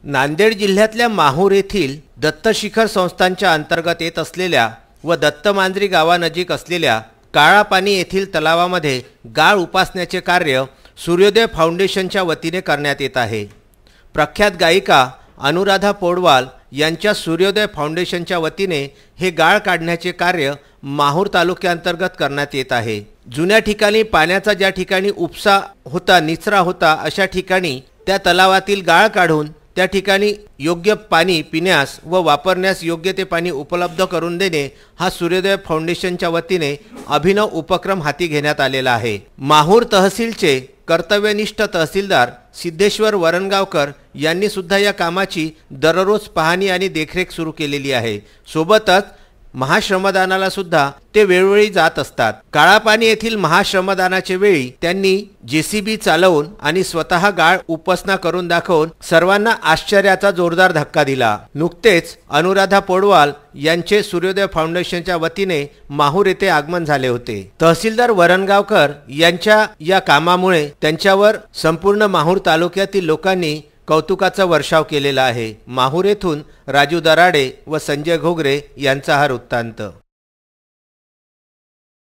नांदेड जिल्ह्यातल्या माहूर येथील दत्तशिखर संस्थांच्या अंतर्गत येत असलेल्या व दत्तमांजरी गावानजीक असलेल्या काळा पाणी येथील तलावामध्ये गाळ उपासण्याचे कार्य सूर्योदय फाउंडेशनच्या वतीने करण्यात येत आहे। प्रख्यात गायिका अनुराधा पौडवाल यांच्या सूर्योदय फाउंडेशनच्या वतीने हे गाळ काढण्याचे कार्य माहूर तालुक्यांतर्गत करण्यात येत आहे। जुन्या ठिकाणी पाण्याचा ज्या ठिकाणी उपसा होता, निचरा होता, अशा ठिकाणी त्या तलावातील गाळ काढून त्या ठिकाणी योग्य पाणी पिण्यास व वापरण्यास योग्य ते पाणी उपलब्ध करून देणे हा सूर्योदय फाउंडेशनच्या वतीने अभिनव उपक्रम हाती घेण्यात आलेला आहे। माहूर तहसीलचे कर्तव्यनिष्ठ तहसीलदार सिद्धेश्वर वरणगावकर यांनी सुद्धा या कामाची दररोज पाहणी आणि देखरेख सुरू केलेली आहे। सोबतच महाश्रमदानाला सुद्धा ते वेळोवेळी जात असतात। काळा पाणी येथील महाश्रमदानाचे वेळी त्यांनी जेसीबी चालवून आणि स्वतः गाळ उपासना करून दाखवून सर्वांना आश्चर्याचा जोरदार धक्का दिला। नुकतेच अनुराधा पौडवाल यांचे सूर्योदय फाउंडेशनच्या वतीने माहूर येथे आगमन झाले होते। तहसीलदार वरणगावकर यांच्या या कामामुळे त्यांच्यावर संपूर्ण माहूर तालुक्यातील लोकांनी कौतुकाचा वर्षाव केलेला आहे। माहूर येथून राजू दराडे व संजय घोगरे यांचा हा वृत्तांत।